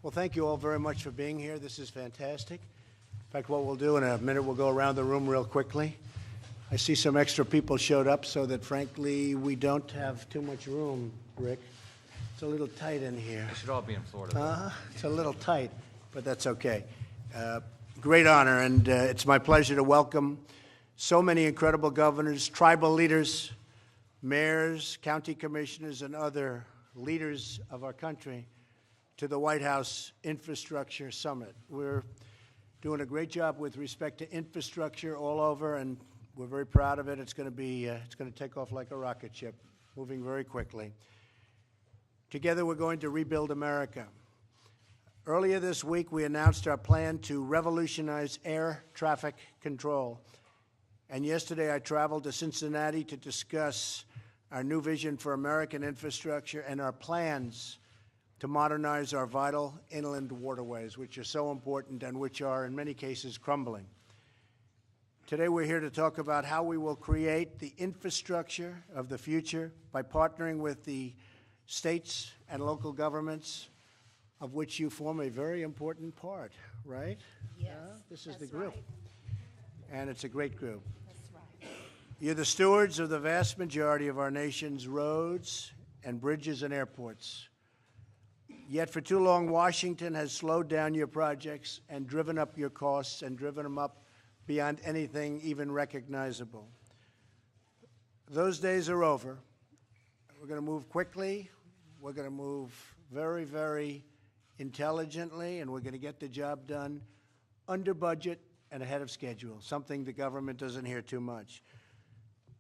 Well, thank you all very much for being here. This is fantastic. In fact, what we'll do in a minute, we'll go around the room real quickly. I see some extra people showed up so that, frankly, we don't have too much room, Rick. It's a little tight in here. We should all be in Florida. It's a little tight, but that's okay. Great honor, and it's my pleasure to welcome so many incredible governors, tribal leaders, mayors, county commissioners, and other leaders of our country to the White House Infrastructure Summit. We're doing a great job with respect to infrastructure all over, and we're very proud of it. It's going to take off like a rocket ship, moving very quickly. Together, we're going to rebuild America. Earlier this week, we announced our plan to revolutionize air traffic control. And yesterday, I traveled to Cincinnati to discuss our new vision for American infrastructure and our plans to modernize our vital inland waterways, which are so important and which are, in many cases, crumbling. Today, we're here to talk about how we will create the infrastructure of the future by partnering with the states and local governments, of which you form a very important part, right? Yes, this is the that's group. right. And it's a great group. That's right. You're the stewards of the vast majority of our nation's roads and bridges and airports. Yet for too long, Washington has slowed down your projects and driven up your costs and driven them up beyond anything even recognizable. Those days are over. We're going to move quickly. We're going to move very, very intelligently, and we're going to get the job done under budget and ahead of schedule, something the government doesn't hear too much.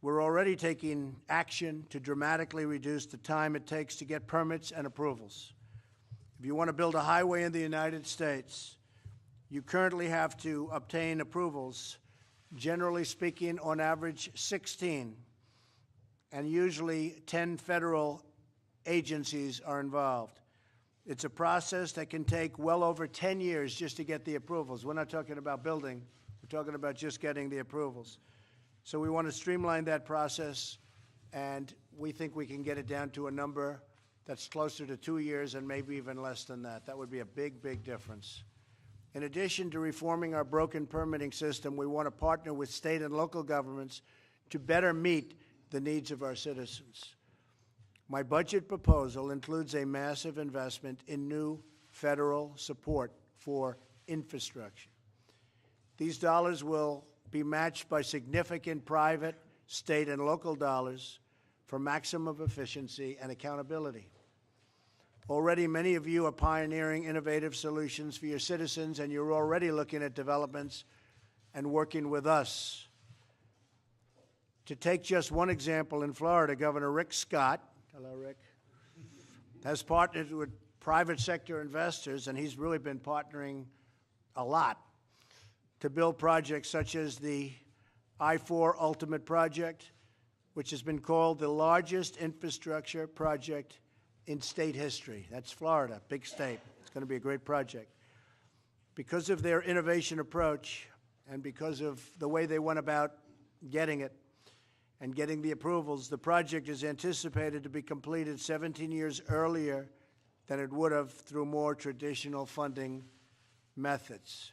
We're already taking action to dramatically reduce the time it takes to get permits and approvals. If you want to build a highway in the United States, you currently have to obtain approvals, generally speaking, on average 16, and usually 10 federal agencies are involved. It's a process that can take well over 10 years just to get the approvals. We're not talking about building. We're talking about just getting the approvals. So we want to streamline that process, and we think we can get it down to a number that's closer to 2 years and maybe even less than that. That would be a big, big difference. In addition to reforming our broken permitting system, we want to partner with state and local governments to better meet the needs of our citizens. My budget proposal includes a massive investment in new federal support for infrastructure. These dollars will be matched by significant private, state, and local dollars for maximum efficiency and accountability. Already, many of you are pioneering innovative solutions for your citizens, and you're already looking at developments and working with us. To take just one example, in Florida, Governor Rick Scott, hello, Rick, has partnered with private sector investors, and he's really been partnering a lot to build projects such as the I-4 Ultimate Project, which has been called the largest infrastructure project in state history. That's Florida, big state. It's going to be a great project. Because of their innovation approach and because of the way they went about getting it and getting the approvals, the project is anticipated to be completed 17 years earlier than it would have through more traditional funding methods.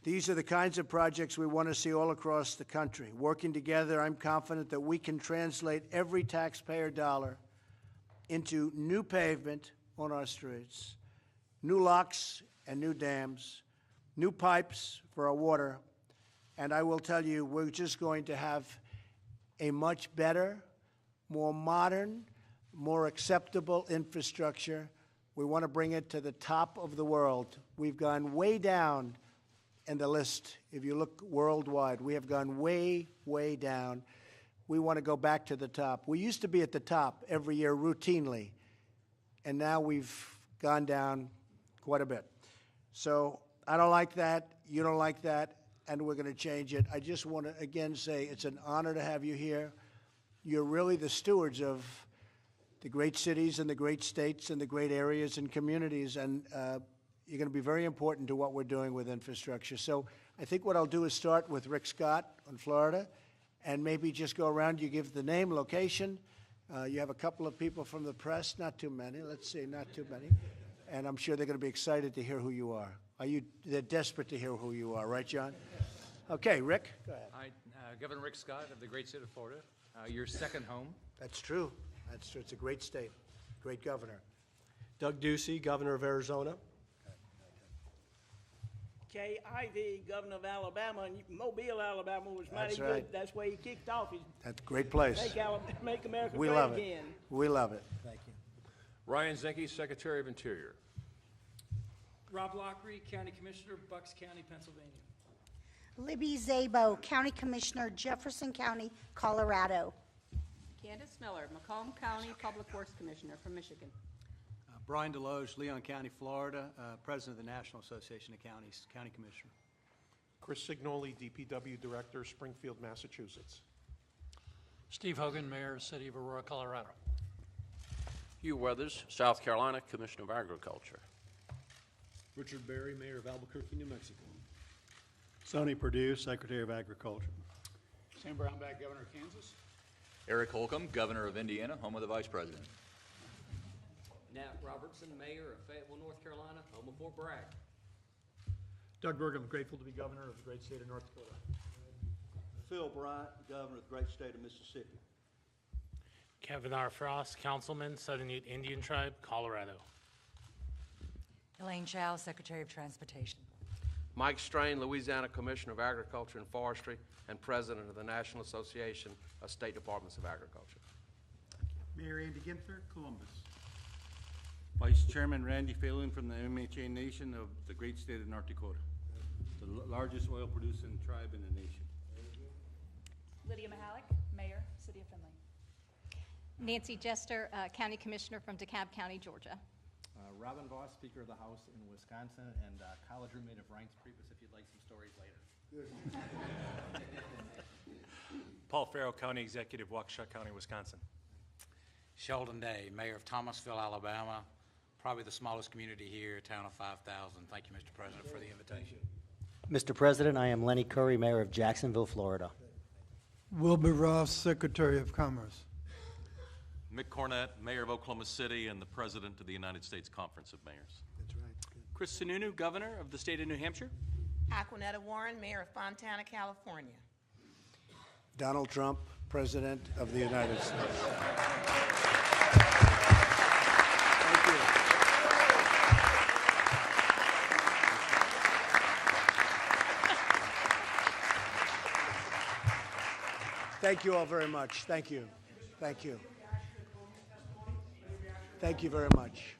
These are the kinds of projects we want to see all across the country. Working together, I'm confident that we can translate every taxpayer dollar into new pavement on our streets, new locks and new dams, new pipes for our water, and I will tell you, we're just going to have a much better, more modern, more acceptable infrastructure. We want to bring it to the top of the world. We've gone way down in the list. If you look worldwide, we have gone way, way down. We want to go back to the top. We used to be at the top every year routinely, and now we've gone down quite a bit. So I don't like that. You don't like that, and we're going to change it. I just want to again say it's an honor to have you here. You're really the stewards of the great cities and the great states and the great areas and communities, and you're going to be very important to what we're doing with infrastructure. So I think what I'll do is start with Rick Scott on Florida, and maybe just go around. You give the name, location. You have a couple of people from the press, not too many. Let's see, not too many. and I'm sure they're going to be excited to hear who you are. They're desperate to hear who you are, right, John? Okay, Rick, go ahead. Hi, Governor Rick Scott of the great state of Florida, your second home. That's true. That's true. It's a great state, great governor. Doug Ducey, Governor of Arizona. Kay Ivey, Governor of Alabama, and Mobile, Alabama was That's mighty right. good. That's where he kicked off. He's That's a great place. make America We great love it. again. We love it. Ryan Zinke, Secretary of Interior. Rob Lockery, County Commissioner, Bucks County, Pennsylvania. Libby Zabo, County Commissioner, Jefferson County, Colorado. Candace Miller, Macomb County Public Works Commissioner from Michigan. Brian Deloge, Leon County, Florida, President of the National Association of Counties, County Commissioner. Chris Signoli, DPW Director, Springfield, Massachusetts. Steve Hogan, Mayor, City of Aurora, Colorado. Hugh Weathers, South Carolina, Commissioner of Agriculture. Richard Berry, Mayor of Albuquerque, New Mexico. Sonny Perdue, Secretary of Agriculture. Sam Brownback, Governor of Kansas. Eric Holcomb, Governor of Indiana, home of the Vice President. Nat Robertson, Mayor of Fayetteville, North Carolina, home of Fort Bragg. Doug Burgum, grateful to be Governor of the great state of North Dakota. Phil Bryant, Governor of the great state of Mississippi. Kevin R. Frost, Councilman, Southern Ute Indian Tribe, Colorado. Elaine Chao, Secretary of Transportation. Mike Strain, Louisiana Commissioner of Agriculture and Forestry and President of the National Association of State Departments of Agriculture. Mayor Andy Ginther, Columbus. Vice Chairman Randy Phelan from the MHA Nation of the great state of North Dakota, the largest oil producing tribe in the nation. Lydia Mahalik, Mayor, City of Findlay. Nancy Jester, County Commissioner from DeKalb County, Georgia. Robin Voss, Speaker of the House in Wisconsin, and college roommate of Reince Priebus, if you'd like some stories later. Paul Farrow, County Executive, Waukesha County, Wisconsin. Sheldon Day, Mayor of Thomasville, Alabama, probably the smallest community here, a town of 5,000. Thank you, Mr. President, for the invitation. Mr. President, I am Lenny Curry, Mayor of Jacksonville, Florida. Wilbur Ross, Secretary of Commerce. Mick Cornett, Mayor of Oklahoma City and the President of the United States Conference of Mayors. That's right. Good. Chris Sununu, Governor of the state of New Hampshire. Aquanetta Warren, Mayor of Fontana, California. Donald Trump, President of the United States. Thank you. Thank you all very much. Thank you. Thank you. Thank you very much.